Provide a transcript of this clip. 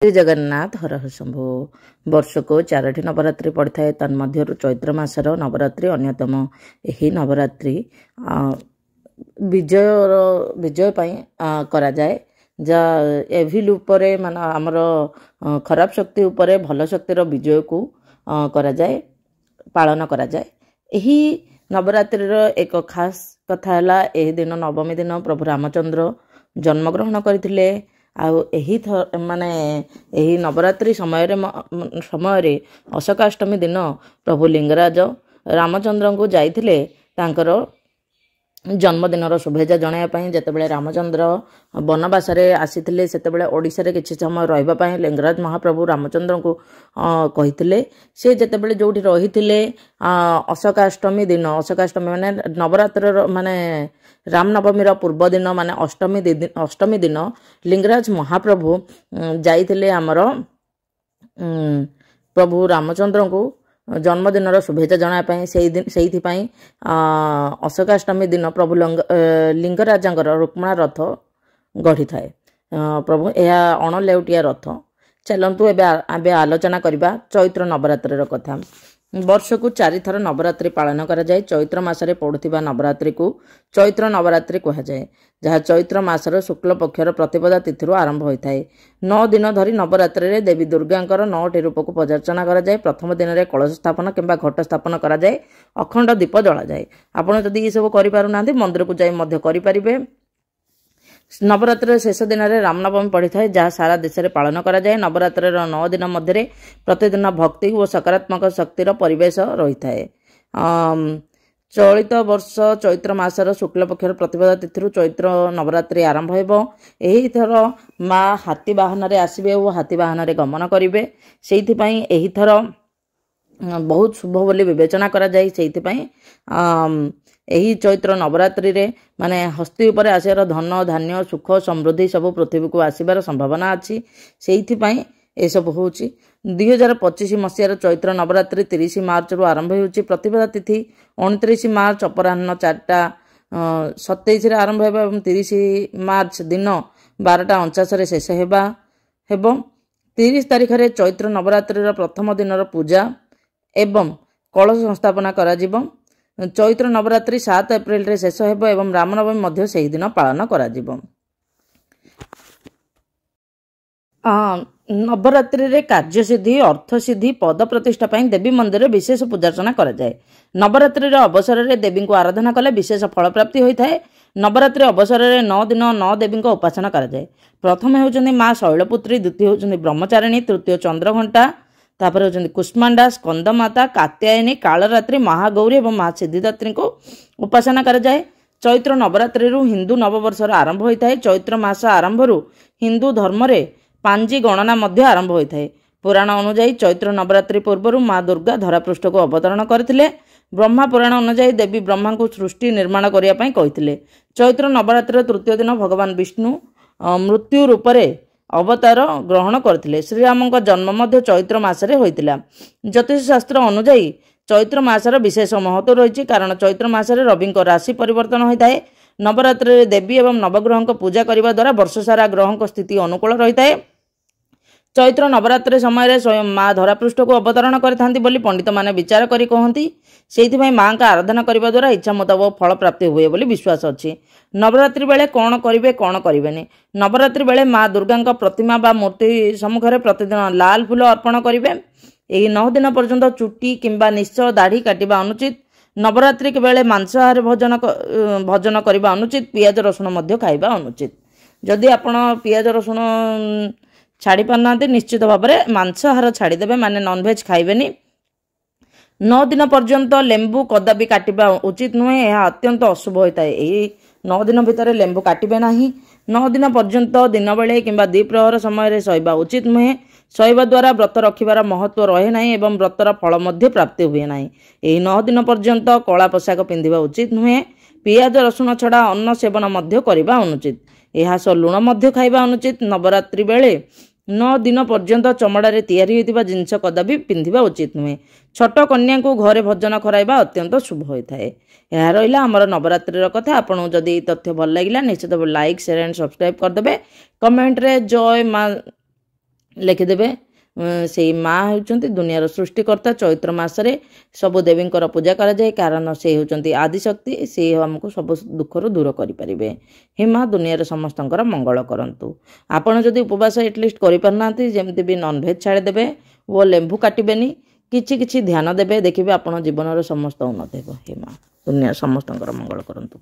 श्री जगन्नाथ हर हर शंभु। वर्ष को 4टी नवरात्रि पड़ता है। तन्मध्यरु चैत्र मासर नवरात्रि अन्यतम। यही नवरात्रि विजय करा जाए जा एविल उपरे मान आमर खराब शक्ति उपरे भल शक्तिर विजय को करा जाए पालन करा जाए। यही नवरात्रि एक खास कथा है यह दिन नवमी दिन प्रभु रामचंद्र जन्मग्रहण करथिले। माने यही नवरात्रि समय अशोकाष्टमी दिन प्रभु लिंगराज रामचंद्र को जाइथिले तांकर जन्मदिन शुभेच्छा जणाइवाई। जितेबाला रामचंद्र वनवास आसी से ओडिशा रे किछि समय रहिबा लिंगराज महाप्रभु रामचंद्र को कही से जितेबाला जो रही अशोकाष्टमी दिन अशोकाष्टमी माने नवरात्र माने रामनवमी पूर्व दिन माने अष्टमी दिन लिंगराज महाप्रभु जाइथिले आमर प्रभु रामचंद्र को जन्मदिन शुभेच्छा जणाइवाई। से अशोकाष्टमी दिन प्रभु लिंगराजंकर रुक्मणा रथ गढ़ी थाए। प्रभु यह अणलेउटिया रथ। चलतु एबे आलोचना करबा चैत्र नवरात्रि कथा। वर्ष को 4 थर नवरात्रि पालन करा जाए। चैत्र मासरे पड़ुथिबा नवरात्रि को चैत्र नवरात्रि कहा जाए, जहाँ चैत्र मासर शुक्ल पक्षर प्रतिपदा तिथि आरंभ होता है। 9 दिन धरी नवरात्रि रे देवी दुर्गांकर 9टी रूप को पूजार्चना करा जाए। प्रथम दिन में कलश स्थापन किंबा घट स्थापन करा जाए। अखंड दीप जला जाए। आपण जदि ये सब करि पारु नांती मंदिर को जाई मध्य करि परिबे। नवरात्र शेष दिन में रामनवमी पड़ी था, जहाँ सारा देश में पालन करा जाए। नवरात्र 9 दिन मध्य प्रतिदिन भक्ति और सकारात्मक शक्तिर परिवेश रही है। चलित वर्ष चैत्र मासर शुक्ल पक्षर प्रतिपदा तिथि चैत्र नवरात्रि आरंभ हो। यही थर माँ हाथी वाहन रे आसबे और हाथी वाहन रे गमन करेंगे। से यही थर बहुत शुभ बोली विवेचना करा जाए। से यही चैत्र नवरात्रि रे माने हस्ती उपर आसार धन धान्य सुख समृद्धि सब पृथ्वी को आसबार संभावना अच्छी। से ये सब हूँ 2025 मसीहार चैत्र नवरात्रि 30 मार्च रु आरंभ हो। प्रतिपदा तिथि 29 मार्च अपराह्न 4:27 आरंभ होगा और 30 मार्च दिन 12:49 शेष होगा। 30 तारीख रे चैत्र नवरात्रि प्रथम दिन पूजा एवं कलश संस्थापना करा जिवो। चैत्र नवरात्रि 7 एप्रिल रे शेष होबो एवं रामनवमी मध्य से ही दिन पालन करा जिवो। नवरात्रि रे कार्य सिद्धि अर्थ सिद्धि पद प्रतिष्ठा पाई देवी मंदिर विशेष पूजार्चना करा जाए। नवरात्रि रे अवसर रे देवी को आराधना कले विशेष फल प्राप्ति होता है। नवरात्रि अवसर रे 9 दिन 9 देवी को उपासना करा जाए। प्रथम होउचंदी माँ शैलपुत्री, द्वितीय होउचंदी ब्रह्मचारिणी, तृतीय चंद्रघंटा, तापर होउचंदी कुष्मांडा, स्कंदमाता, कात्यायनी, कालरात्रि, महागौरी और माँ सिद्धिदात्री को उपासना करा जाए। चैत्र नवरात्रि हिंदू नववर्षर आरंभ होता है। चैत्र मास आरंभ हिंदू धर्म रे पांजी गणना मध्य आरंभ होता है। पुराण अनुजाई चैत्र नवरात्रि पूर्व माँ दुर्गा धरापृष्ठ को अवतरण करथिले। ब्रह्मा पुराण अनुजाई देवी ब्रह्मा को सृष्टि निर्माण करिया पई कहिथिले। चैत्र नवरात्रि तृतीय दिन भगवान विष्णु मृत्यु रूप रे अवतार ग्रहण करथिले। श्रीराम का जन्म मध्य चैत्र मासरे होइतिला। ज्योतिष शास्त्र अनुजाई चैत्र मासर विशेष महत्व रही, कारण चैत्र मासरे रवि राशि परिवर्तन होता है। नवरात्रि देवी एवं नवग्रह पूजा करने द्वारा वर्ष सारा ग्रह स्थिति अनुकूल रही है। चैत्र नवरात्रि समय स्वयं माँ धरापृष्ठ को अवतरण करथांती बोली पंडित माने विचार करी कहती। से माँ का आराधना करने द्वारा इच्छा मुताबक फल प्राप्ति हुए बोली विश्वास अच्छी। नवरात्रि बेले कौन करेंगे कौन करेंगे। नवरात्रि बेले माँ दुर्गा प्रतिमा बा मूर्ति सम्मुखें प्रतिदिन लाल फूल अर्पण करेंगे। यही 9 दिन पर्यंत चुटी किंबा निश्च दाढ़ी काटिबा अनुचित। नवरात्रि के बेले मांसाहार भोजन करने अनुचित। पियाज रसुण मध्य खाइबा अनुचित। जदि आपण पियाज रसुण छाड़ी पारना निश्चित भाव में मांसाहार छाड़ीदेवे, माने नॉनवेज खाइबेनी। 9 दिन पर्यंत लेंबू कदापि काटिबा उचित नुहे, यह अत्यंत अशुभ होता है। यही 9 दिन भितर लेंबू काटिबे नहीं। 9 दिन पर्यंत दिन बेले किंबा द्विप्रहर समय शोइबा उचित नुहे। शोइबा द्वारा व्रत रखिबार महत्व रहे नहीं एवं व्रतर फल मध्य प्राप्ति हुए नहीं। यही 9 दिन पर्यंत कला पोशाक पिंधिबा उचित नुहे। पियाज रसुण छड़ा अन्न सेवन मध्य करबा अनुचित। यह सह लुण मध्य खाइबा अनुचित। नवरात्रि बेले 9 दिन पर्यंत चमड़ारे तैयारी होइतिबा जिनस कदापि पिंधिबा उचित नुहे। छोट कन्या को घरे भोजन कराइबा अत्यंत शुभ होता है। यह रहा आमर नवरात्रि कथा। आपको जदि तथ्य भल लगे निश्चित लाइक शेयर एंड सब्सक्राइब करदे। कमेंट रे जय माँ ଲେଖିଦେବେ। ସେଇ ମା ହେଉଛନ୍ତି ଦୁନିଆର ସୃଷ୍ଟିକର୍ତ୍ତା। ଚୈତ୍ର ମାସରେ ସବୁ ଦେବୀଙ୍କର ପୂଜା କରାଯାଏ, କାରଣ ସେ ହେଉଛନ୍ତି ଆଦିଶକ୍ତି। ସେ ଆମକୁ ସବୁ ଦୁଃଖରୁ ଦୂର କରିପାରିବେ। ହେ ମା ଦୁନିଆର ସମସ୍ତଙ୍କର ମଙ୍ଗଳ କରନ୍ତୁ। ଆପଣ ଯଦି ଉପବାସ ଏଟଲିଷ୍ଟ କରିପାରୁନାହାନ୍ତି, ଯେମିତି ବି ନନଭେଜ୍ ଛାଡ଼ିଦେବେ ଓ ଲେମ୍ବୁ କାଟିବେନି, କିଛି କିଛି ଧ୍ୟାନ ଦେବେ, ଦେଖିବେ ଆପଣ ଜୀବନର ସମସ୍ତ ଉନ୍ନତି ହେବ। ହେ ମା ଦୁନିଆର ସମସ୍ତଙ୍କର ମଙ୍ଗଳ କରନ୍ତୁ।